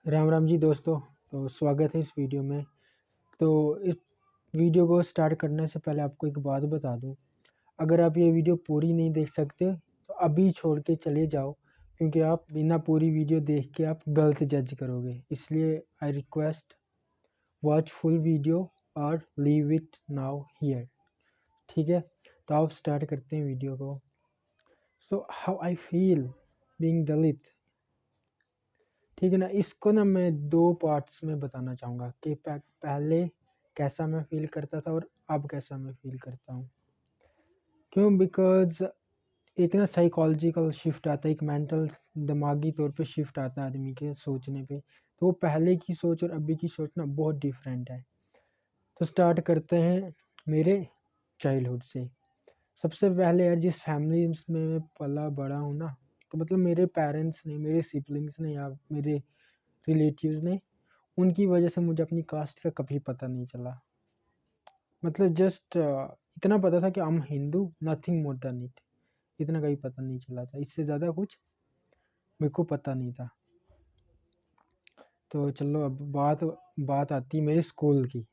राम राम जी दोस्तों। तो स्वागत है इस वीडियो में। तो इस वीडियो को स्टार्ट करने से पहले आपको एक बात बता दूं, अगर आप ये वीडियो पूरी नहीं देख सकते तो अभी छोड़ के चले जाओ, क्योंकि आप बिना पूरी वीडियो देख के आप गलत जज करोगे। इसलिए I request watch full video और लीव इट नाउ हियर। ठीक है, तो आप स्टार्ट करते हैं वीडियो को। So how I feel being Dalit. ठीक है ना, इसको ना मैं दो पार्ट्स में बताना चाहूँगा कि पहले कैसा मैं फील करता था और अब कैसा मैं फील करता हूँ। क्यों? बिकॉज एक ना साइकोलॉजिकल शिफ्ट आता है, एक मेंटल दिमागी तौर पे शिफ्ट आता है आदमी के सोचने पे। तो वो पहले की सोच और अभी की सोच ना बहुत डिफरेंट है। तो स्टार्ट करते हैं मेरे चाइल्डहुड से। सबसे पहले यार, जिस फैमिली में मैं पला बड़ा हूँ ना, तो मतलब मेरे पेरेंट्स ने, मेरे सिबलिंग्स ने या मेरे रिलेटिव्स ने, उनकी वजह से मुझे अपनी कास्ट का कभी पता नहीं चला। मतलब जस्ट इतना पता था कि हम Hindu, nothing more than it. इतना कहीं पता नहीं चला था, इससे ज़्यादा कुछ मेरे को पता नहीं था। तो चलो अब बात आती है मेरे स्कूल की।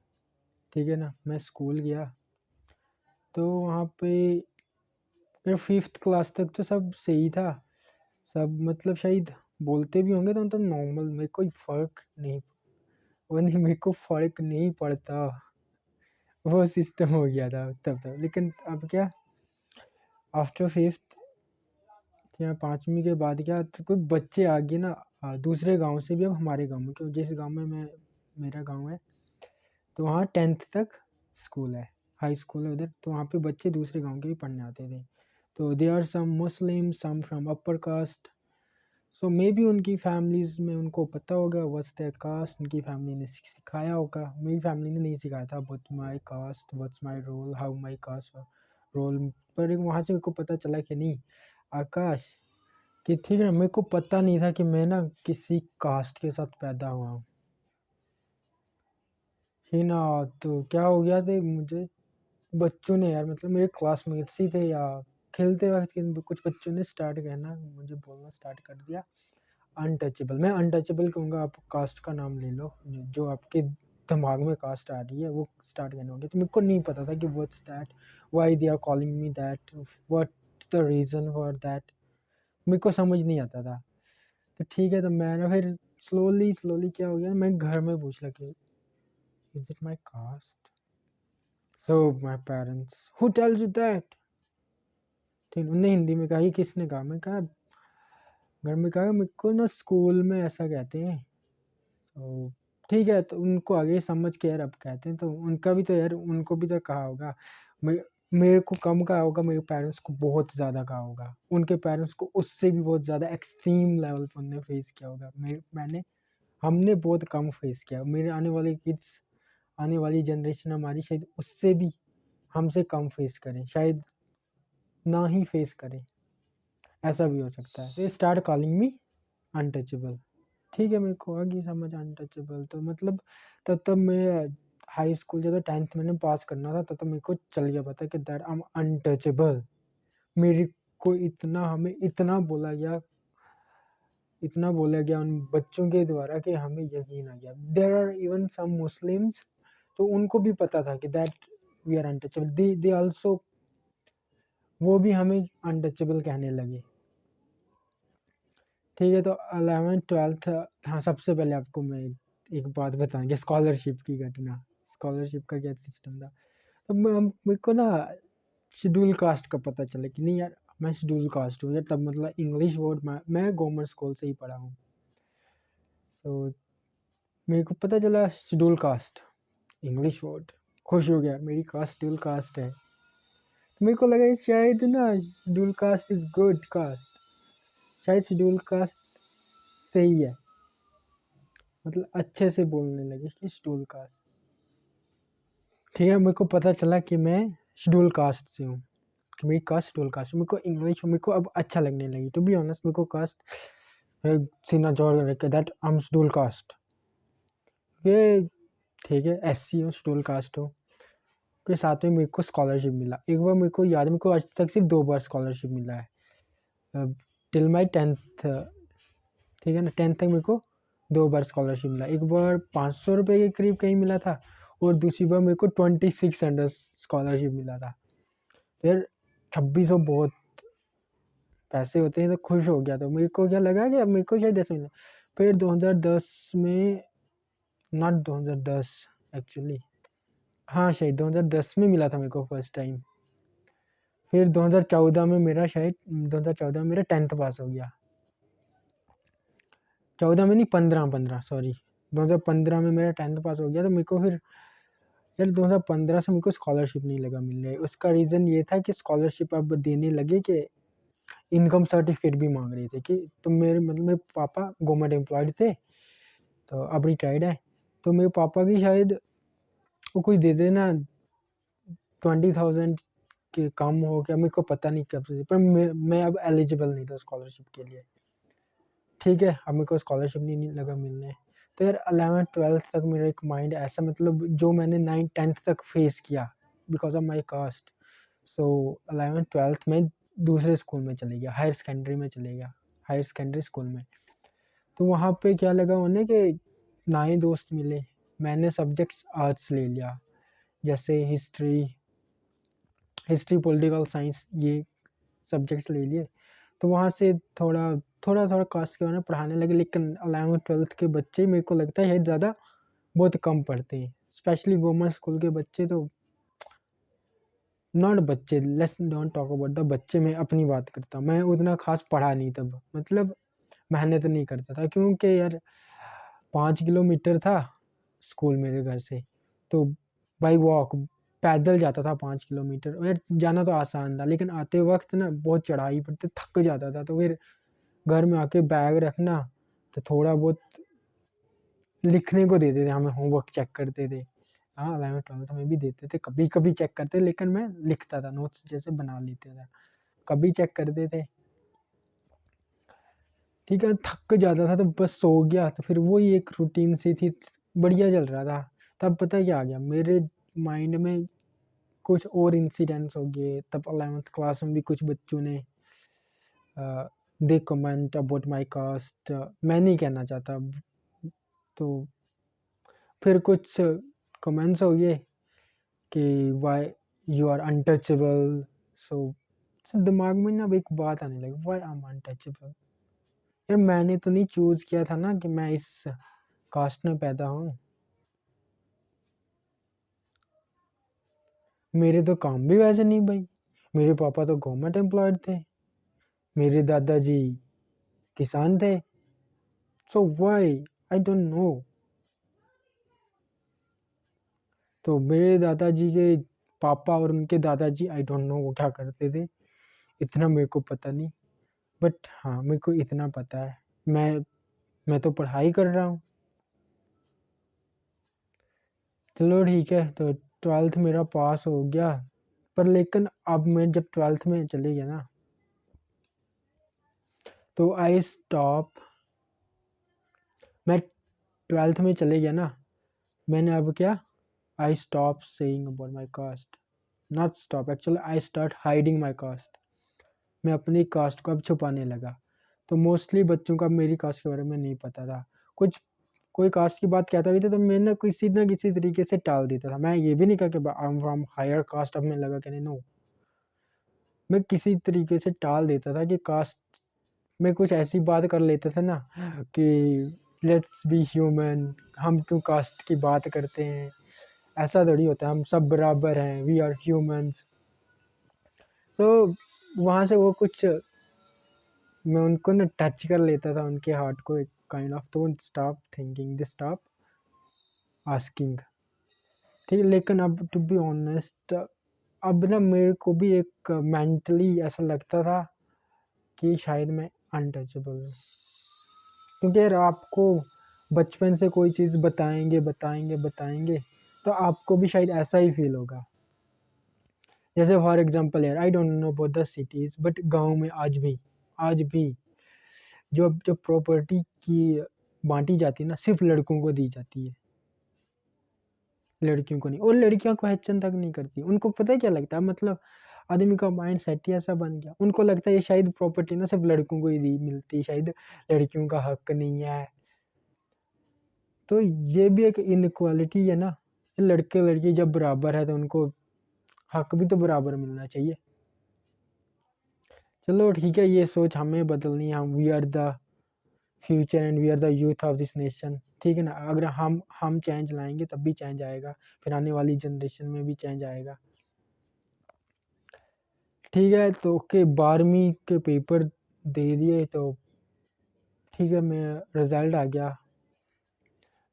ठीक है ना, मैं स्कूल गया तो वहाँ पे मेरा 5th क्लास तक तो सब सही था। सब मतलब शायद बोलते भी होंगे तो मतलब नॉर्मल, मेरे कोई फ़र्क नहीं, वो नहीं, मेरे को फ़र्क नहीं पड़ता, वो सिस्टम हो गया था तब। लेकिन अब क्या, आफ्टर 5th या 5वीं के बाद क्या, तो कुछ बच्चे आ गए ना दूसरे गांव से भी, अब हमारे गांव में, क्योंकि जिस गांव में मेरा गांव है, तो वहाँ 10th तक स्कूल है, हाई स्कूल है उधर। तो वहाँ पे बच्चे दूसरे गांव के भी पढ़ने आते थे। तो they are some Muslim, some from upper caste. So maybe उनकी फैमिलीज में उनको पता होगा व्हाट्स देयर कास्ट, उनकी फैमिली ने सिखाया होगा। मेरी फैमिली ने नहीं सिखाया था what's my caste, what's my role, how my caste role. पर वहाँ से मेरे को पता चला कि नहीं आकाश, कि ठीक है, मेरे को पता नहीं था कि मैं ना किसी कास्ट के साथ पैदा हुआ हूँ ही ना। तो क्या हो गया था, मुझे बच्चों ने यार, मतलब मेरे क्लासमेट्स ही थे या खेलते वक्त कुछ बच्चों ने स्टार्ट करना, मुझे बोलना स्टार्ट कर दिया अनटचेबल। मैं अनटचेबल कहूँगा, आप कास्ट का नाम ले लो जो आपके दिमाग में कास्ट आ रही है वो स्टार्ट करने होंगे। तो मेरे को नहीं पता था कि what's that, why they are calling me that, what the reason for that, मेरे को समझ नहीं आता था। तो ठीक है, तो मैं ना फिर स्लोली स्लोली क्या हो गया, मैं घर में पूछ लगा कि is it my caste. So my parents, who tells you that. ठीक, उन्होंने हिंदी में कहा, ये किसने कहा? मैं कहा घर में कहा, मेरे को ना स्कूल में ऐसा कहते हैं। तो ठीक है, तो उनको आगे समझ के यार अब कहते हैं, तो उनका भी तो यार, उनको भी तो कहा होगा। मेरे को कम कहा होगा, मेरे पेरेंट्स को बहुत ज़्यादा कहा होगा, उनके पेरेंट्स को उससे भी बहुत ज़्यादा एक्सट्रीम लेवल पर उन्होंने फेस किया होगा। हमने बहुत कम फेस किया। मेरे आने वाले किड्स, आने वाली जनरेशन हमारी शायद उससे भी हमसे कम फेस करें, शायद ना ही फेस करें, ऐसा भी हो सकता है। Start calling me untouchable. ठीक है, मेरे को आ गई समझ अनटचेबल। तो मतलब तब मैं हाई स्कूल जब 10th मैंने पास करना था, तब मेरे को चल गया पता कि दैट आई एम अनटचेबल। मेरे को इतना, हमें इतना बोला गया उन बच्चों के द्वारा कि हमें यकीन आ गया। There are even some Muslims, तो उनको भी पता था कि that we are untouchable. They also, वो भी हमें अनटचेबल कहने लगे। ठीक है, तो 11th 12th, हाँ, सबसे पहले आपको मैं एक बात बताऊंगी, स्कॉलरशिप की घटना। स्कॉलरशिप का क्या सिस्टम था, तब मेरे को ना शेड्यूल कास्ट का पता चला कि नहीं यार, मैं शेड्यूल कास्ट हूँ यार। तब मतलब इंग्लिश वर्ड, मैं गवर्नमेंट स्कूल से ही पढ़ा हूँ। तो मेरे को पता चला शेड्यूल कास्ट, इंग्लिश वर्ड, खुश हो गया, मेरी कास्ट शेड्यूल कास्ट है। तो मेरे को लगा शायद ना schedule caste is good caste, शायद शेड्यूल कास्ट सही है, मतलब अच्छे से बोलने लगे कि शेड्यूल कास्ट। ठीक है, मेरे को पता चला कि मैं शेड्यूल कास्ट से हूँ, कि मेरी कास्ट शेड्यूल कास्ट। मेरे को इंग्लिश, मेरे को अब अच्छा लगने लगी। टू बी ऑनेस्ट, मेरे को कास्ट सीना जोड़ कर रखे that I am schedule caste. ये ठीक है, SC हो, शेड्यूल कास्ट हो, के साथ में मेरे को स्कॉलरशिप मिला। एक बार मेरे को याद है, मेरे को आज तक सिर्फ 2 बार स्कॉलरशिप मिला है टिल माई 10th। ठीक है ना, 10th तक मेरे को 2 बार स्कॉलरशिप मिला। एक बार 500 रुपये के करीब कहीं मिला था और दूसरी बार मेरे को 2600 स्कॉलरशिप मिला था। फिर 2600 बहुत पैसे होते हैं, तो खुश हो गया। तो मेरे को क्या लगा कि अब मेरे को शायद ऐसे मिला। फिर 2010 में, नॉट 2010 एक्चुअली, हाँ शायद 2010 में मिला था मेरे को फर्स्ट टाइम। फिर 2014 में मेरा 10th पास हो गया। 14 में नहीं, 15 सॉरी, 2015 में मेरा 10th पास हो गया। तो मेरे को फिर यार 2015 से मेरे को स्कॉलरशिप नहीं लगा मिलने। उसका रीज़न ये था कि स्कॉलरशिप अब देने लगे कि इनकम सर्टिफिकेट भी मांग रहे थे कि तो मेरे पापा गवर्नमेंट एम्प्लॉयड थे, तो अब रिटायर्ड है। तो मेरे पापा की शायद वो कुछ दे देना 20,000 के कम हो गया, मेरे को पता नहीं कब से, पर मैं अब एलिजिबल नहीं था स्कॉलरशिप के लिए। ठीक है, अब मेरे को स्कॉलरशिप नहीं लगा मिलने। तो यार 11th-12th तक मेरा एक माइंड ऐसा, मतलब जो मैंने 9th-10th तक फेस किया because of my caste, so 11th-12th में दूसरे स्कूल में चले गया, हायर सेकेंडरी स्कूल में। तो वहाँ पे क्या लगा उन्हें कि नए दोस्त मिले। मैंने सब्जेक्ट्स आर्ट्स ले लिया, जैसे हिस्ट्री, पॉलिटिकल साइंस, ये सब्जेक्ट्स ले लिए। तो वहाँ से थोड़ा कास्ट के बारे में पढ़ाने लगे। लेकिन 11th-12th के बच्चे मेरे को लगता है शायद ज़्यादा बहुत कम पढ़ते हैं, स्पेशली गवर्नमेंट स्कूल के बच्चे। तो नॉट बच्चे, let's don't talk about the बच्चे, मैं अपनी बात करता हूँ। मैं उतना खास पढ़ा नहीं तब, मतलब मेहनत नहीं करता था, क्योंकि यार 5 किलोमीटर था स्कूल मेरे घर से, तो बाई वॉक पैदल जाता था 5 किलोमीटर। और यार जाना तो आसान था, लेकिन आते वक्त ना बहुत चढ़ाई पड़ती, थक जाता था। तो फिर घर में आके बैग रखना, तो थोड़ा बहुत लिखने को देते थे हमें, होमवर्क चेक करते थे। हाँ 11th-12th में भी देते थे, कभी कभी चेक करते, लेकिन मैं लिखता था, नोट्स जैसे बना लेते था, कभी चेक करते थे। ठीक है, थक जाता था तो बस सो गया। तो फिर वही एक रूटीन सी थी, बढ़िया चल रहा था। तब पता क्या आ गया मेरे माइंड में, कुछ और इंसिडेंट्स हो गए। तब 11th क्लास में भी कुछ बच्चों ने दे कमेंट अबाउट माय कास्ट, मैं नहीं कहना चाहता। तो फिर कुछ कमेंट्स हो गए कि वाई यू आर अनटचेबल। सो दिमाग में ना अब एक बात आने लगी, वाई आई एम अनटचेबल। यार मैंने तो नहीं चूज किया था ना कि मैं इस कास्ट में पैदा हूँ। मेरे तो काम भी वैसे नहीं भाई, मेरे पापा तो गवर्नमेंट एम्प्लॉयड थे, मेरे दादाजी किसान थे। सो वाई, आई डोंट नो। तो मेरे दादाजी के पापा और उनके दादाजी, आई डोंट नो वो क्या करते थे, इतना मेरे को पता नहीं। बट हाँ मेरे को इतना पता है, मैं तो पढ़ाई कर रहा हूँ। चलो ठीक है, तो 12th मेरा पास हो गया। पर लेकिन अब मैं जब 12th में चले गया ना, तो आई स्टॉप, मैं 12th में चले गया ना, मैंने अब क्या, I stop saying about my caste, not stop actually, I start hiding my caste. मैं अपनी कास्ट को अब छुपाने लगा। तो मोस्टली बच्चों का मेरी कास्ट के बारे में नहीं पता था। कुछ कोई कास्ट की बात कहता भी था तो मैं ना किसी तरीके से टाल देता था। मैं ये भी नहीं कहा कि I am from higher caste, अब मैं लगा कि नहीं, नो, मैं किसी तरीके से टाल देता था कि कास्ट में कुछ ऐसी बात कर लेता था ना कि लेट्स बी ह्यूमन, हम क्यों कास्ट की बात करते हैं, ऐसा थोड़ी होता है, हम सब बराबर हैं, वी आर ह्यूमंस। तो वहाँ से वो कुछ, मैं उनको ना टच कर लेता था, उनके हार्ट को एक काइंड ऑफ, तो stop thinking, they stop asking. ठीक है, लेकिन अब टू बी ऑनेस्ट, अब ना मेरे को भी एक मेंटली ऐसा लगता था कि शायद मैं अनटचेबल हूँ। क्योंकि यार आपको बचपन से कोई चीज़ बताएंगे तो आपको भी शायद ऐसा ही फील होगा। जैसे फॉर एग्जांपल यार, I don't know about the cities, but गांव में आज भी जो प्रॉपर्टी की बांटी जाती है ना, सिर्फ लड़कों को दी जाती है, लड़कियों को नहीं। और लड़कियां क्वेश्चन तक नहीं करती, उनको पता है क्या लगता है, मतलब आदमी का माइंड सेट ही ऐसा बन गया, उनको लगता है ये शायद प्रॉपर्टी ना सिर्फ लड़कों को ही दी मिलती, शायद लड़कियों का हक नहीं है। तो ये भी एक इनइक्वालिटी है ना, लड़के लड़की जब बराबर है तो उनको हक भी तो बराबर मिलना चाहिए। चलो ठीक है, ये सोच हमें बदलनी है। हम we are the future and we are the youth of this nation, ठीक है ना। अगर हम चेंज लाएंगे तब भी चेंज आएगा, फिर आने वाली जनरेशन में भी चेंज आएगा। ठीक है, तो ओके 12वीं के पेपर दे दिए तो ठीक है, मैं रिजल्ट आ गया।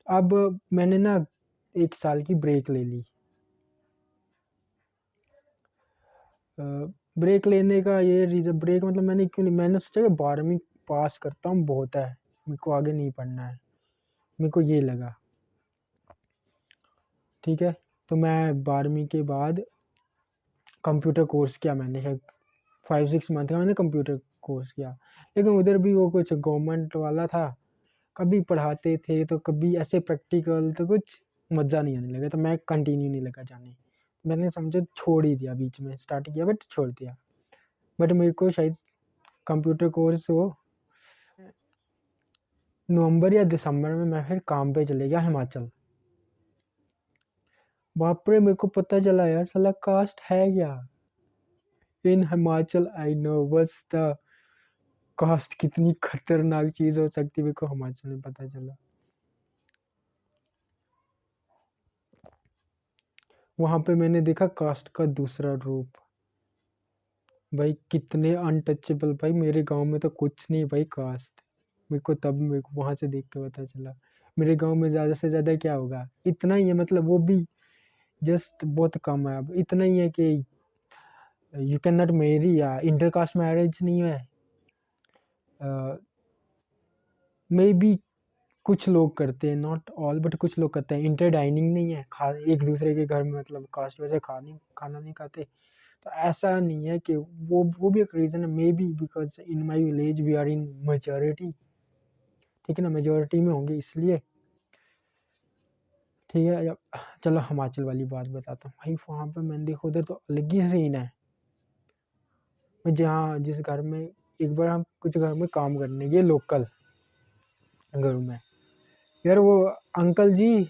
अब मैंने ना 1 साल की ब्रेक ले ली। ब्रेक लेने का ये रीज़न, ब्रेक मतलब मैंने क्यों नहीं, मैंने सोचा कि 12वीं पास करता हूँ बहुत है, मेरे को आगे नहीं पढ़ना है, मेरे को ये लगा। ठीक है, तो मैं 12वीं के बाद कंप्यूटर कोर्स किया मैंने, शायद 5-6 मंथ का मैंने कंप्यूटर कोर्स किया। लेकिन उधर भी वो कुछ गवर्नमेंट वाला था, कभी पढ़ाते थे तो कभी ऐसे प्रैक्टिकल, तो कुछ मज़ा नहीं आने लगा, तो मैं कंटिन्यू नहीं लगा जाने। मैंने समझो छोड़ ही दिया, बीच में स्टार्ट किया बट छोड़ दिया। बट मेरे को शायद कंप्यूटर कोर्स वो नवंबर या दिसंबर में मैं फिर काम पे चले गया हिमाचल। बाप रे, मेरे को पता चला यार साला कास्ट है क्या in Himachal. I know what's the caste, कितनी खतरनाक चीज हो सकती है, मेरे को हिमाचल में पता चला। वहां पे मैंने देखा कास्ट का दूसरा रूप। भाई कितने अनटचेबल, भाई मेरे गांव में तो कुछ नहीं भाई कास्ट। मेरे को वहां से देख के पता चला मेरे गांव में ज्यादा से ज्यादा क्या होगा, इतना ही है, मतलब वो भी जस्ट बहुत कम है। अब इतना ही है कि यू कैन नॉट मैरी, या इंटरकास्ट मैरिज नहीं है। मे बी कुछ लोग करते हैं, नॉट ऑल, बट कुछ लोग करते हैं। इंटर डाइनिंग नहीं है, खा एक दूसरे के घर में, मतलब कास्ट वजह खाना नहीं खाते। तो ऐसा नहीं है कि वो भी एक रीज़न है, maybe because in my village we are in majority, ठीक है ना, मेजोरिटी में होंगे इसलिए। ठीक है, चलो हिमाचल वाली बात बताता हूँ। भाई वहाँ पे मैंने देखा उधर तो अलग ही सीन है। जहाँ जिस घर में एक बार हम कुछ घर में काम करने गए, लोकल घर में, यार वो अंकल जी,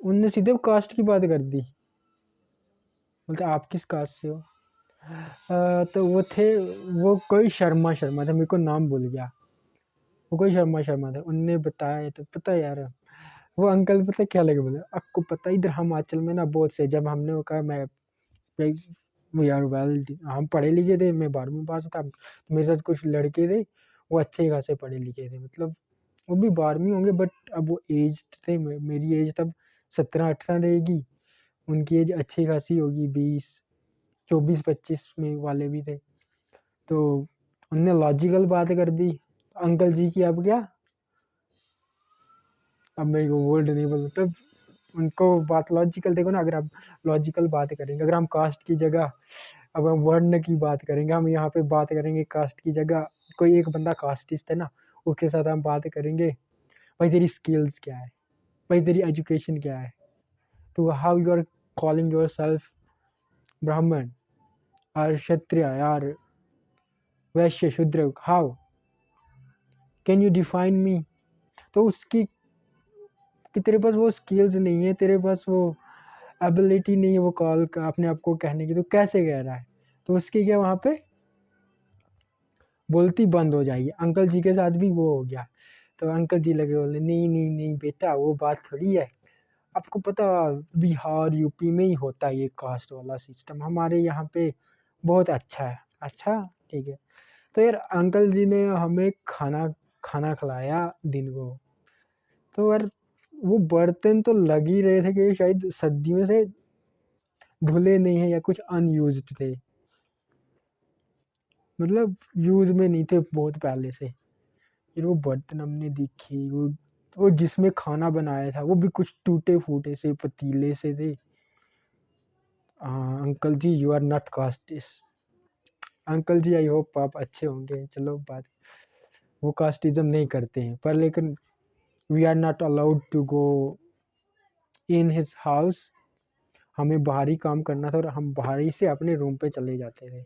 उनने सीधे कास्ट की बात कर दी। बोलते आप किस कास्ट से हो? तो वो थे, वो कोई शर्मा शर्मा था, मेरे को नाम भूल गया। वो कोई शर्मा शर्मा था, उनने बताया। तो पता है यार, वो अंकल पता क्या लगे, बोले आपको पता है इधर हिमाचल में ना बहुत से, जब हमने वो कहा मैं यार वेल, हम पढ़े लिखे थे, मैं 12वीं पास था, तो मेरे साथ कुछ लड़के थे, वो अच्छे खासे पढ़े लिखे थे, मतलब वो भी 12वीं होंगे, बट अब वो एज थे, मेरी एज तब 17-18 रहेगी, उनकी एज अच्छी खासी होगी, 20-24-25 में वाले भी थे। तो उनने लॉजिकल बात कर दी अंकल जी की। अब क्या, अब मेरे को वर्ड नहीं बोल, मतलब उनको बात लॉजिकल, देखो ना, अगर आप लॉजिकल बात करेंगे, अगर हम कास्ट की जगह, अब हम वर्ण की बात करेंगे, हम यहाँ पे बात करेंगे कास्ट की जगह, कोई एक बंदा कास्टिस्ट है ना, उसके साथ हम बात करेंगे, भाई तेरी स्किल्स क्या है, भाई तेरी एजुकेशन क्या है, तो how you are calling yourself Brahmin और क्षत्रिय यार, Vaishya Shudra, how can you define me? तो उसकी कि तेरे पास वो स्किल्स नहीं है, तेरे पास वो एबिलिटी नहीं है, वो कॉल का अपने आप को कहने की, तो कैसे कह रहा है? तो उसकी क्या वहाँ पे बोलती बंद हो जाएगी। अंकल जी के साथ भी वो हो गया। तो अंकल जी लगे बोलने, नहीं नहीं नहीं बेटा, वो बात थोड़ी है, आपको पता बिहार यूपी में ही होता है ये कास्ट वाला सिस्टम, हमारे यहाँ पे बहुत अच्छा है। अच्छा ठीक है। तो यार अंकल जी ने हमें खाना खाना खिलाया दिन को, तो यार वो बर्तन तो लग ही रहे थे कि शायद सदियों से धुले नहीं है या कुछ अनयूज्ड थे, मतलब यूज में नहीं थे बहुत पहले से। फिर वो बर्तन हमने देखी, वो जिसमें खाना बनाया था वो भी कुछ टूटे फूटे से पतीले से थे। Uncle ji you are not casteist. Uncle ji I hope आप अच्छे होंगे, चलो बात, वो कास्टिज्म नहीं करते हैं, पर लेकिन we are not allowed to go in his house, हमें बाहर ही काम करना था और हम बाहर ही से अपने रूम पे चले जाते थे।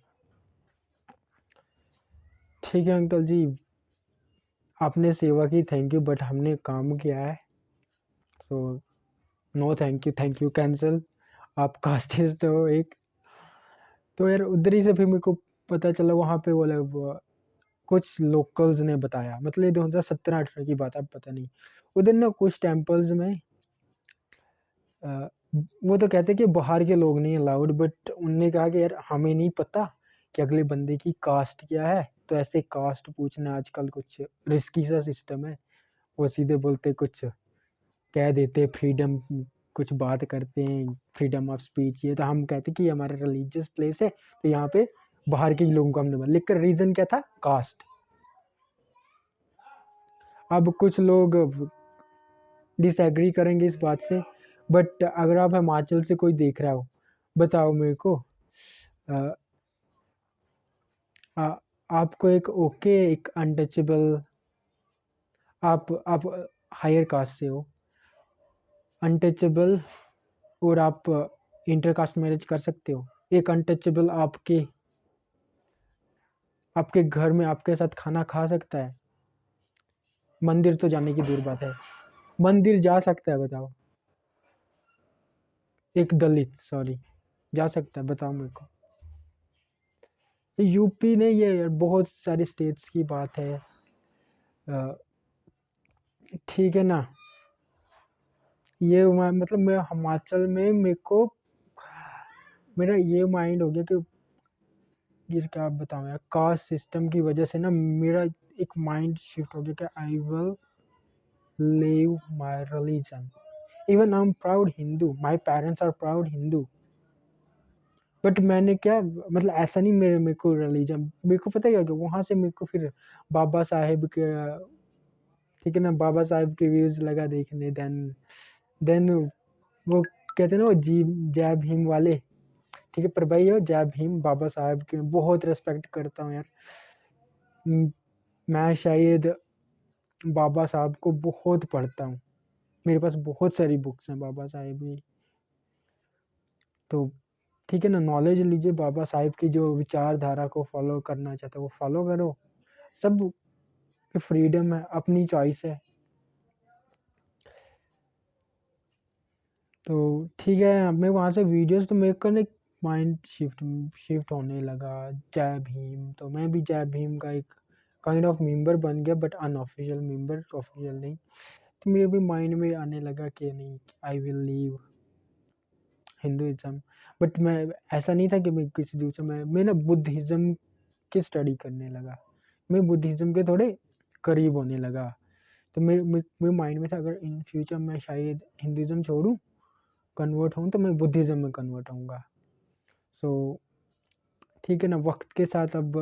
ठीक है अंकल जी, आपने सेवा की थैंक यू, बट हमने काम किया है, तो नो थैंक यू कैंसिल। आप कास्टिस्ट हो एक। तो यार उधर ही से फिर मेरे को पता चला वहाँ पे वो कुछ लोकल्स ने बताया, मतलब ये 2017-18 की बात है, अब पता नहीं। उधर ना कुछ टेम्पल्स में अ, वो तो कहते कि बाहर के लोग नहीं अलाउड, बट उनने कहा कि यार हमें नहीं पता कि अगले बंदे की कास्ट क्या है, तो ऐसे कास्ट पूछना आजकल कुछ रिस्की सा सिस्टम है। वो सीधे बोलते कुछ कह देते फ्रीडम, कुछ बात करते हैं फ्रीडम ऑफ स्पीच, ये तो हम कहते कि ये हमारा रिलीजियस प्लेस है, तो यहाँ पे बाहर के लोगों को हमने बोला, लेकिन रीजन क्या था, कास्ट। अब कुछ लोग डिसएग्री करेंगे इस बात से, बट अगर आप हिमाचल से कोई देख रहा हो, बताओ मेरे को, अ, आपको एक ओके, एक अनटचेबल, आप हायर कास्ट से हो, अनटचेबल, और आप इंटर कास्ट मैरिज कर सकते हो। एक अनटचेबल आपके आपके घर में आपके साथ खाना खा सकता है, मंदिर तो जाने की दूर बात है, मंदिर जा सकता है, बताओ। एक दलित, सॉरी, जा सकता है, बताओ मेरे को। यूपी ने ये यार बहुत सारी स्टेट्स की बात है, ठीक है ना। ये मतलब मैं हिमाचल में मेरे को मेरा ये माइंड हो गया कि ये क्या बताऊँ यार, कास्ट सिस्टम की वजह से ना मेरा एक माइंड शिफ्ट हो गया कि I will leave my religion, even I am proud Hindu, my parents are proud Hindu, but मैंने क्या मतलब ऐसा नहीं, मेरे मेरे को रिलीजन, मेरे को पता है क्या, वहां से मेरे को फिर बाबा साहेब के, ठीक है ना, बाबा साहेब के व्यूज लगा देखने, देन वो कहते हैं ना वो जी जय भीम वाले, ठीक है, पर भाई हो जय भीम, बाबा साहब की मैं बहुत रिस्पेक्ट करता हूँ यार। मैं शायद बाबा साहब को बहुत पढ़ता हूँ, मेरे पास बहुत सारी बुक्स हैं बाबा साहेब की, तो ठीक है ना, नॉलेज लीजिए बाबा साहेब की, जो विचारधारा को फॉलो करना चाहते हो वो फॉलो करो, सब फ्रीडम है, अपनी चॉइस है। तो ठीक है, मैं वहाँ से वीडियोस, तो मेरे को ना माइंड शिफ्ट शिफ्ट होने लगा जय भीम, तो मैं भी जय भीम का एक काइंड ऑफ मेंबर बन गया, बट अनऑफिशियल मेंबर, ऑफिशियल नहीं। तो मेरे भी माइंड में आने लगा कि नहीं, I will leave Hinduism, but मैं ऐसा नहीं था कि मैं किसी दूसरे, मैं ना बुद्धिज़्म की स्टडी करने लगा, मैं बुद्धिज़्म के थोड़े करीब होने लगा, तो मेरे माइंड में था अगर इन फ्यूचर मैं शायद हिंदुइज्म छोड़ूं, कन्वर्ट हूँ, तो मैं बुद्धिज़्म में कन्वर्ट होऊंगा। सो ठीक है ना, वक्त के साथ अब,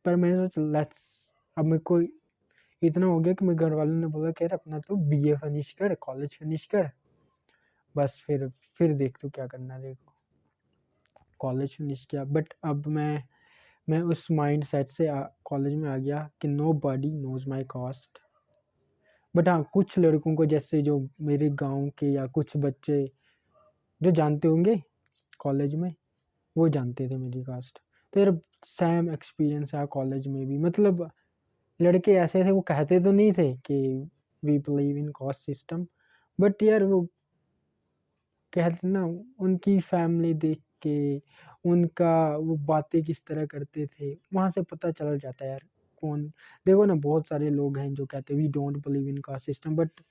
पर मैंने सोचा लेट्स, अब मेरे को इतना हो गया कि मेरे घर वालों ने बोला कि यार अपना तो बीए फिनिश कर, कॉलेज फिनिश कर, बस फिर देख तू क्या करना है, देखो कॉलेज फिनिश किया, बट अब मैं उस माइंड सेट से कॉलेज में आ गया कि nobody knows my caste, but हाँ कुछ लड़कों को, जैसे जो मेरे गांव के या कुछ बच्चे जो जानते होंगे कॉलेज में, वो जानते थे मेरी कास्ट। तो यार सेम एक्सपीरियंस है कॉलेज में भी, मतलब लड़के ऐसे थे, वो कहते तो नहीं थे कि we believe in caste system, but यार वो कहते ना, उनकी फैमिली देख के, उनका वो बातें किस तरह करते थे, वहाँ से पता चल जाता है यार कौन। देखो ना बहुत सारे लोग हैं जो कहते हैं we don't believe in caste system, but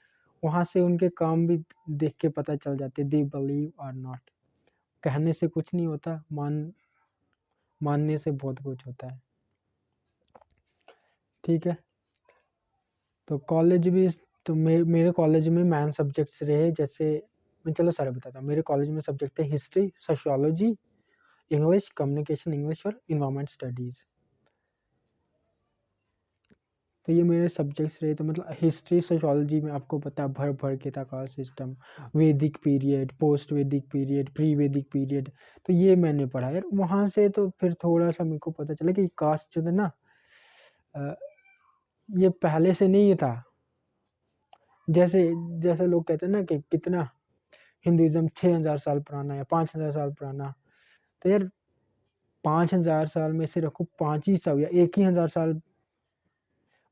वहाँ से उनके काम भी देख के पता चल जाते, दे बिलीव और नॉट। कहने से कुछ नहीं होता, मानने से बहुत कुछ होता है, ठीक है। तो कॉलेज भी, तो मेरे कॉलेज में मैन सब्जेक्ट्स रहे, जैसे मैं चलो सारे बताता हूँ। मेरे कॉलेज में सब्जेक्ट है history, sociology, English, communication English और इन्वायरमेंट स्टडीज़। तो ये मेरे सब्जेक्ट्स रहे, तो मतलब हिस्ट्री सोशियोलॉजी में आपको पता है भर भर के था कास्ट सिस्टम, वैदिक पीरियड, पोस्ट वैदिक पीरियड, प्री वैदिक पीरियड, तो ये मैंने पढ़ा यार वहाँ से। तो फिर थोड़ा सा मेरे को पता चला कि कास्ट जो है ना, ये पहले से नहीं था, जैसे जैसे लोग कहते हैं ना कि कितना हिंदुइज्म 6,000 साल पुराना या 5,000 साल पुराना, तो यार 5,000 साल में से रखो 5 ही सौ या 1 ही 1,000 साल,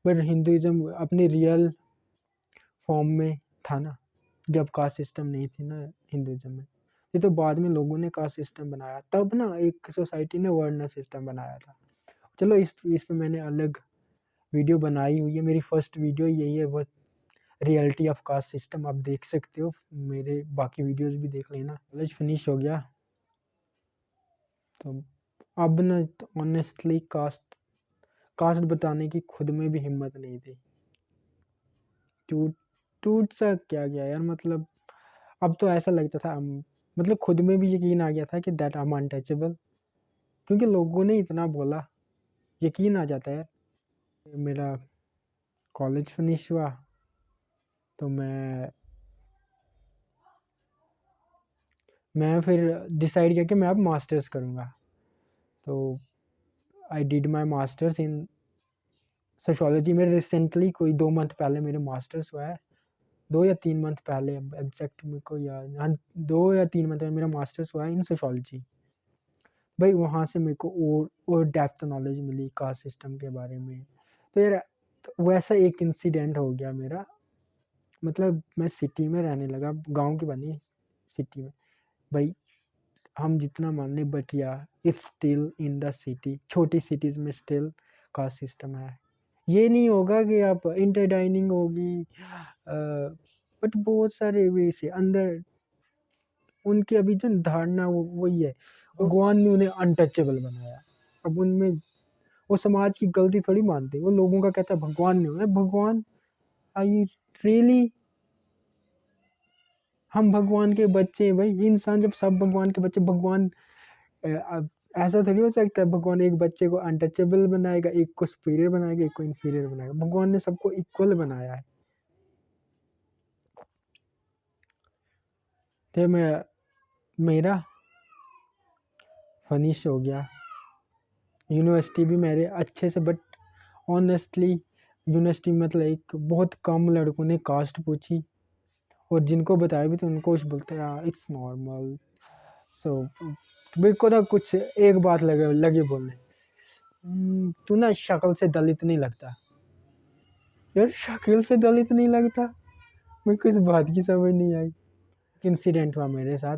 पर हिंदुइज़्म अपने रियल फॉर्म में था ना, जब कास्ट सिस्टम नहीं थी ना हिंदुइज़्म में। ये तो बाद में लोगों ने कास्ट सिस्टम बनाया, तब ना एक सोसाइटी ने वर्ण सिस्टम बनाया था। चलो इस पे मैंने अलग वीडियो बनाई हुई है, मेरी फर्स्ट वीडियो यही है, वो रियलिटी ऑफ कास्ट सिस्टम, आप देख सकते हो, मेरे बाकी वीडियोस भी देख लेना। कॉलेज फिनिश हो गया, तो अब ना ऑनेस्टली कास्ट कास्ट बताने की खुद में भी हिम्मत नहीं थी। टूट टूट सा क्या गया यार, मतलब अब तो ऐसा लगता था मतलब खुद में भी यकीन आ गया था कि दैट आई एम अनटचेबल, क्योंकि लोगों ने इतना बोला, यकीन आ जाता है। मेरा कॉलेज फिनिश हुआ तो मैं फिर डिसाइड किया कि मैं अब मास्टर्स करूँगा। तो I did my masters in sociology में। रिसेंटली कोई 2 मंथ पहले मेरे मास्टर्स हुआ है, 2 या 3 मंथ पहले, अब एग्जैक्ट मेरे को याद, हाँ 2 या 3 मंथ में मेरा मास्टर्स हुआ है इन सोशियोलॉजी। भाई वहाँ से मेरे को और डेप्थ नॉलेज मिली कास्ट सिस्टम के बारे में। तो यार तो वैसा एक इंसिडेंट हो गया मेरा, मतलब मैं सिटी में रहने लगा, गाँव की बनी सिटी में। भाई हम जितना मान लें, बट या it's still in the city, छोटी सिटीज़ में स्टिल कास्ट सिस्टम है। ये नहीं होगा कि आप इंटरडाइनिंग होगी, बट बहुत सारे वे से अंदर उनकी अभी जो धारणा वही है, भगवान ने उन्हें अनटचेबल बनाया। अब उनमें वो समाज की गलती थोड़ी मानते, वो लोगों का कहता है भगवान ने उन्हें, भगवान आर यू रियली? हम भगवान के बच्चे हैं भाई, इंसान जब सब भगवान के बच्चे, भगवान अब ऐसा थोड़ी हो सकता है भगवान एक बच्चे को अनटचेबल बनाएगा, एक को सुपीरियर बनाएगा, एक को इन्फीरियर बनाएगा। भगवान ने सबको इक्वल बनाया है। तो मेरा फिनिश हो गया, यूनिवर्सिटी भी मेरे अच्छे से, बट ऑनेस्टली यूनिवर्सिटी में मतलब एक बहुत कम लड़कों ने कास्ट पूछी, और जिनको बताया भी तो उनको कुछ बोलते हैं इट्स नॉर्मल। सो मेरे को ना कुछ एक बात लगी बोलने, तू ना शक्ल से दलित नहीं लगता। यार शक्ल से दलित नहीं लगता, मेरे को इस बात की समझ नहीं आई। इंसिडेंट हुआ मेरे साथ,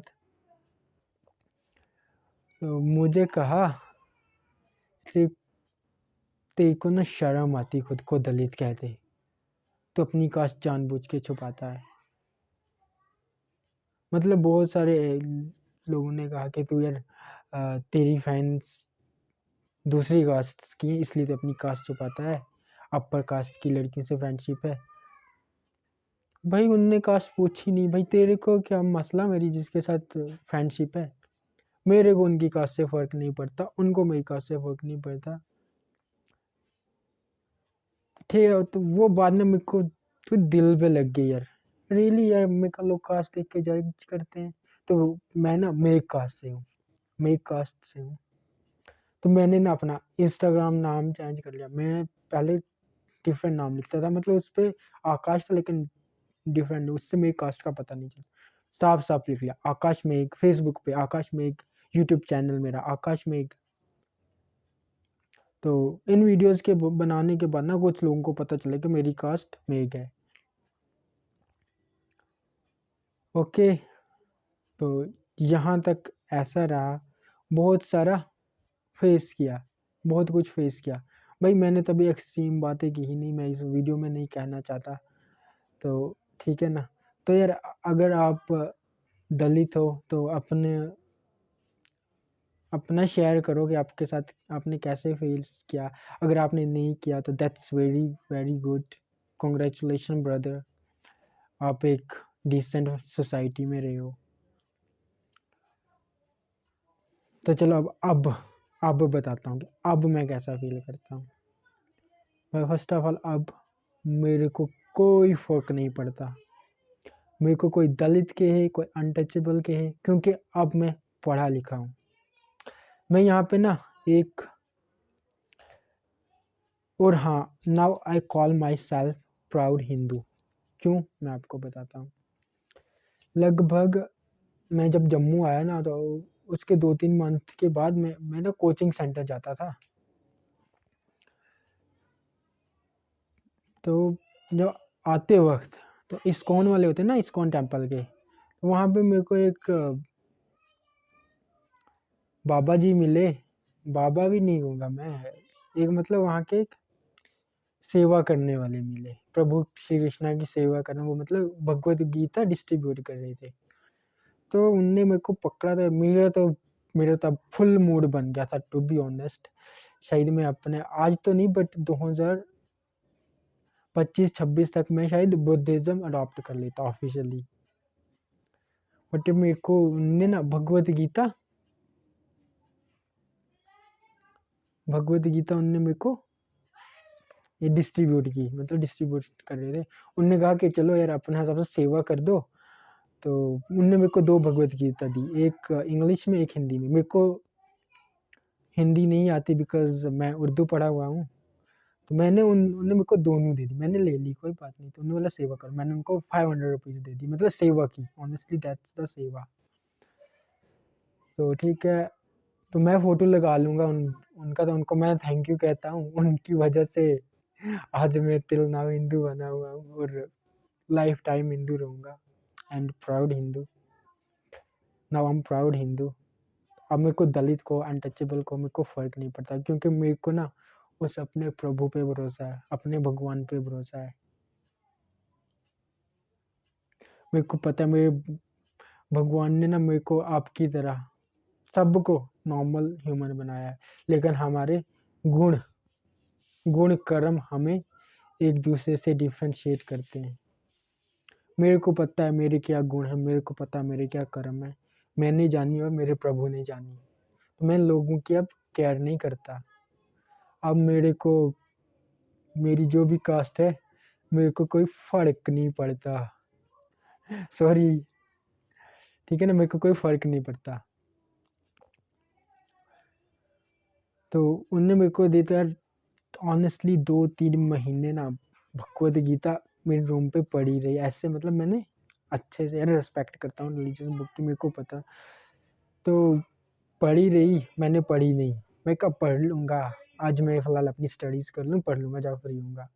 तो मुझे कहा तेरे को ना शर्म आती खुद को दलित कहते, तो अपनी कास्ट जानबूझ के छुपाता है। मतलब बहुत सारे लोगों ने कहा कि तू यार तेरी फैंस दूसरी कास्ट की हैं, इसलिए तो अपनी कास्ट छुपाता है, अपर कास्ट की लड़कियों से फ्रेंडशिप है। भाई उनने कास्ट पूछी नहीं, भाई तेरे को क्या मसला मेरी जिसके साथ फ्रेंडशिप है? मेरे को उनकी कास्ट से फ़र्क नहीं पड़ता, उनको मेरी कास्ट से फ़र्क नहीं पड़ता। ठीक है, तो वो बात ना मेरे को तो दिल पे लग गई यार, रियली यार, मेरे को लोग कास्ट देख के जज करते हैं। तो मैं ना मेक कास्ट से हूँ, मेक कास्ट से हूँ। तो मैंने ना अपना इंस्टाग्राम नाम चेंज कर लिया। मैं पहले डिफरेंट नाम लिखता था, मतलब उस पे आकाश था, लेकिन डिफरेंट, उससे मेरे कास्ट का पता नहीं चला। साफ साफ लिख लिया आकाश मेघ, फेसबुक पे आकाश मेघ, यूट्यूब चैनल मेरा आकाश मेघ। तो इन वीडियोस के बनाने के बाद ना कुछ लोगों को पता चला कि मेरी कास्ट मेघ है। ओके, तो यहाँ तक ऐसा रहा, बहुत सारा फेस किया, बहुत कुछ फेस किया। भाई मैंने तभी एक्सट्रीम बातें की ही नहीं, मैं इस वीडियो में नहीं कहना चाहता, तो ठीक है ना। तो यार अगर आप दलित हो तो अपना शेयर करो कि आपके साथ आपने कैसे फेस किया। अगर आपने नहीं किया तो that's very very good, congratulation brother, आप एक डिसेंट सोसाइटी में रहे हो। तो चलो अब बताता हूँ कि अब मैं कैसा फील करता हूँ। मैं फर्स्ट ऑफ ऑल अब मेरे को कोई फ़र्क नहीं पड़ता, मेरे को कोई दलित के है, कोई अनटचेबल के है, क्योंकि अब मैं पढ़ा लिखा हूँ। मैं यहाँ पे ना एक और हाँ, now I call my self proud Hindu. क्यों, मैं आपको बताता हूँ। लगभग मैं जब जम्मू आया ना, तो उसके 2-3 मंथ के बाद मैं ना कोचिंग सेंटर जाता था। तो जब आते वक़्त तो इस्कॉन वाले होते हैं ना, इस्कॉन टेम्पल के, तो वहाँ पे मेरे को एक बाबा जी मिले। बाबा भी नहीं कहूँगा मैं, एक मतलब वहाँ के एक सेवा करने वाले मिले। प्रभु श्री कृष्णा की सेवा करना, वो मतलब भगवद गीता डिस्ट्रीब्यूट कर रहे थे। तो उनने मेरे को पकड़ा था, मेरा तब फुल मूड बन गया था टू बी ऑनेस्ट। शायद मैं अपने आज तो नहीं बट 2025-26 तक मैं शायद बुद्धिज़्म अडॉप्ट कर लेता ऑफ़िशियली। बट मेरे को उनने ना भगवद गीता उनने मेरे को ये डिस्ट्रीब्यूट की, मतलब डिस्ट्रीब्यूट कर रहे थे। उन्होंने कहा कि चलो यार अपने हिसाब से सेवा कर दो। तो उनने मेरे को 2 भगवद गीता दी, एक इंग्लिश में, एक हिंदी में। मेरे को हिंदी नहीं आती बिकॉज़ मैं उर्दू पढ़ा हुआ हूँ। तो उन्होंने मेरे को दोनों दे दी, मैंने ले ली, कोई बात नहीं। तो उन्होंने बोला सेवा करो, मैंने उनको 500 रुपीज़ दे दी, मतलब सेवा की, ऑनेस्टली दैट्स द सेवा। तो ठीक है, तो मैं फ़ोटो लगा लूँगा उनका, तो उनको मैं थैंक यू कहता हूँ। उनकी वजह से आज मैं टिल नाउ हिंदू बना हुआ हूँ और लाइफ टाइम हिंदू रहूँगा and proud Hindu. Now I am proud Hindu. अब मेरे को दलित को, अनटचेबल को, मेरे को फ़र्क नहीं पड़ता, क्योंकि मेरे को ना उस अपने प्रभु पे भरोसा है, अपने भगवान पे भरोसा है। मेरे को पता है मेरे भगवान ने ना मेरे को आपकी तरह सबको नॉर्मल ह्यूमन बनाया है, लेकिन हमारे गुण कर्म हमें एक दूसरे से डिफरेंशिएट करते हैं। मेरे को पता है मेरे क्या गुण हैं, मेरे को पता है मेरे क्या कर्म है। मैंने जानी और मेरे प्रभु ने जानी। तो मैं लोगों की अब केयर नहीं करता। अब मेरे को मेरी जो भी कास्ट है, मेरे को कोई फ़र्क नहीं पड़ता। सॉरी, ठीक है ना, मेरे को कोई फ़र्क नहीं पड़ता। तो उनने मेरे को देता है ऑनेस्टली 2-3 महीने ना भगवद गीता मेरे रूम पे पड़ी रही। ऐसे मतलब मैंने अच्छे से, यार रिस्पेक्ट करता हूँ रिलीजियस बुक की, मेरे को पता। तो पढ़ी रही, मैंने पढ़ी नहीं। मैं कब पढ़ लूँगा, आज मैं फ़िलहाल अपनी स्टडीज़ कर लूँ, पढ़ लूँगा जब फ्री होऊँगा।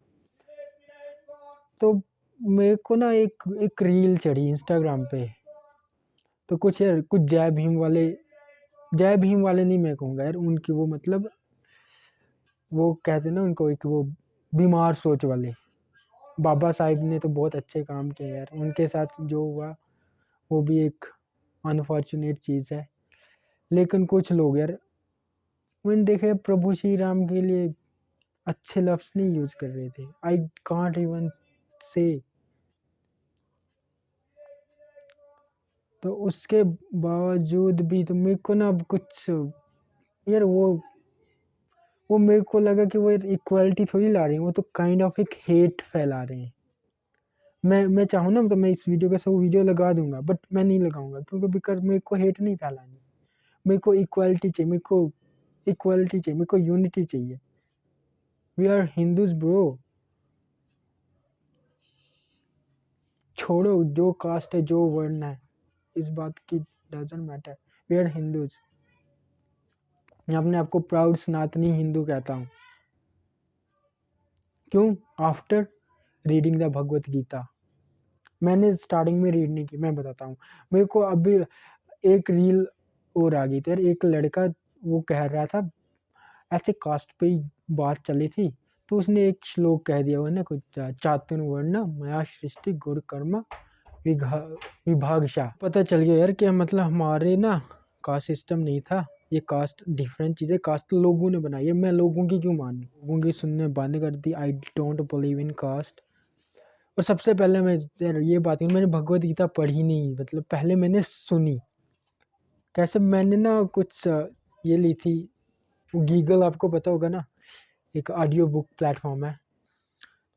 तो मेरे को ना एक रील चढ़ी इंस्टाग्राम पे, तो कुछ जय भीम वाले नहीं मैं कहूँगा यार, उनकी वो मतलब वो कहते हैं ना उनको, एक वो बीमार सोच वाले। बाबा साहिब ने तो बहुत अच्छे काम किए यार, उनके साथ जो हुआ वो भी एक अनफॉर्चुनेट चीज़ है। लेकिन कुछ लोग यार, मैंने देखा प्रभु श्री राम के लिए अच्छे लफ्ज़ नहीं यूज़ कर रहे थे। आई कांट इवन से। तो उसके बावजूद भी तो मेरे को ना अब कुछ यार वो मेरे को लगा कि वो इक्वालिटी थोड़ी ला रहे हैं, वो तो काइंड ऑफ एक हेट फैला रहे हैं। मैं चाहूँ ना तो मैं इस वीडियो के साथ वो वीडियो लगा दूँगा, बट मैं नहीं लगाऊँगा, क्योंकि बिकॉज़ मेरे को हेट नहीं फैलानी। मेरे को इक्वालिटी चाहिए, मेरे को यूनिटी चाहिए। We are Hindus bro. छोड़ो जो कास्ट है, जो वर्ण है, इस बात की doesn't matter. We are Hindus. मैं अपने आप को प्राउड सनातनी हिंदू कहता हूँ। क्यों? After reading the Bhagavad Gita. मैंने स्टार्टिंग में रीड नहीं की, मैं बताता हूँ। मेरे को अभी एक रील और आ गई थी यार, एक लड़का वो कह रहा था, ऐसे कास्ट पे ही बात चली थी, तो उसने एक श्लोक कह दिया हुआ ना कुछ, चातुर्वर्ण मया सृष्टि गुण कर्म विभागशा। पता चल गया यार कि मतलब हमारे ना कास्ट सिस्टम नहीं था, ये कास्ट डिफरेंट चीज़ें, कास्ट तो लोगों ने बनाई है। मैं लोगों की क्यों मानूं? लोगों की सुनने बंद कर दी। I don't believe in caste. और सबसे पहले मैं यार ये बात है, मैंने भगवद गीता पढ़ी नहीं, मतलब पहले मैंने सुनी। कैसे? मैंने ना कुछ ये ली थी, गीगल आपको पता होगा ना, एक ऑडियो बुक प्लेटफॉर्म है।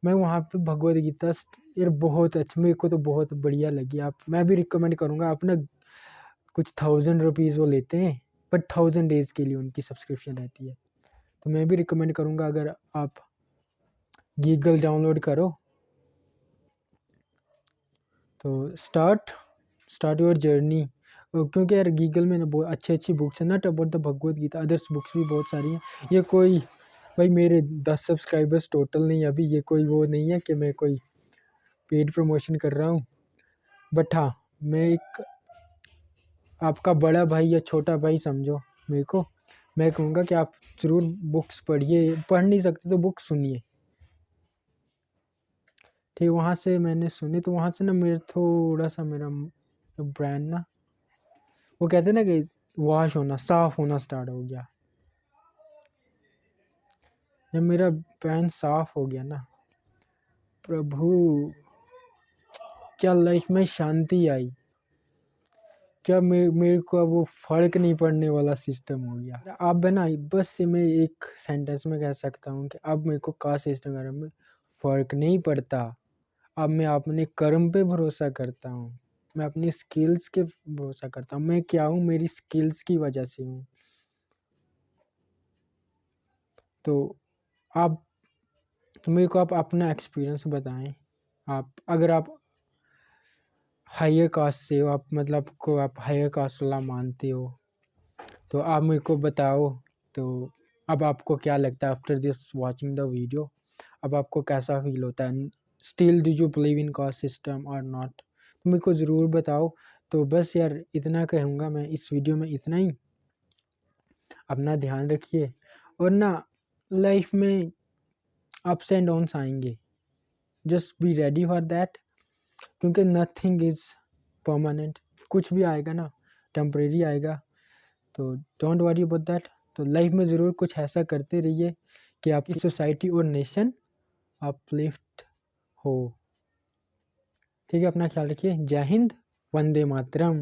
मैं वहाँ पे भगवद गीता यार बहुत अच्छी, मेरे को तो बहुत बढ़िया लगी। मैं भी रिकमेंड करूँगा। आप ना कुछ 1000 रुपीज़ वो लेते हैं, बट 1000 डेज़ के लिए उनकी सब्सक्रिप्शन रहती है। तो मैं भी रिकमेंड करूँगा, अगर आप गीगल डाउनलोड करो तो स्टार्ट योर जर्नी। क्योंकि यार गीगल में ना बहुत अच्छी बुक्स हैं, not about the Bhagavad Gita, others books भी बहुत सारी हैं। ये कोई भाई मेरे 10 सब्सक्राइबर्स टोटल नहीं है अभी, ये कोई वो नहीं है कि मैं कोई पेड प्रमोशन कर रहा हूँ। बट हाँ, मैं एक आपका बड़ा भाई या छोटा भाई समझो मेरे को, मैं कहूँगा कि आप ज़रूर बुक्स पढ़िए, पढ़ नहीं सकते तो बुक सुनिए। ठीक, वहाँ से मैंने सुनी तो वहाँ से ना मेरे थोड़ा सा मेरा ब्रांड ना, वो कहते हैं ना कि वॉश होना, साफ होना स्टार्ट हो गया। जब मेरा ब्रांड साफ हो गया ना, प्रभु क्या लाइफ में शांति आई, क्या मेरे को अब वो फर्क नहीं पड़ने वाला सिस्टम हो गया। अब है ना, बस मैं एक सेंटेंस में कह सकता हूँ कि अब मेरे को कास्ट सिस्टम के बारे में फर्क नहीं पड़ता। अब मैं अपने कर्म पे भरोसा करता हूँ, मैं अपनी स्किल्स के भरोसा करता हूँ। मैं क्या हूँ, मेरी स्किल्स की वजह से हूँ। तो आप मेरे को आप अपना एक्सपीरियंस बताएं। आप अगर आप हायर कास्ट से हो, आप मतलब को आप हायर कास्ट वाला मानते हो, तो आप मेरे को बताओ। तो अब आपको क्या लगता है after this watching the video, अब आपको कैसा फील होता है? Still do you believe in caste system और नॉट? तो मेरे को ज़रूर बताओ। तो बस यार इतना कहूँगा मैं इस वीडियो में, इतना ही। अपना ध्यान रखिए, और ना लाइफ में अप्स एंड डाउन्स आएंगे, just be ready for that, क्योंकि नथिंग इज़ परमानेंट। कुछ भी आएगा ना टेम्परेरी आएगा, तो डोंट वरी अबाउट दैट। तो लाइफ में ज़रूर कुछ ऐसा करते रहिए कि आपकी सोसाइटी और नेशन अपलिफ्ट हो। ठीक है, अपना ख्याल रखिए। जय हिंद, वंदे मातरम।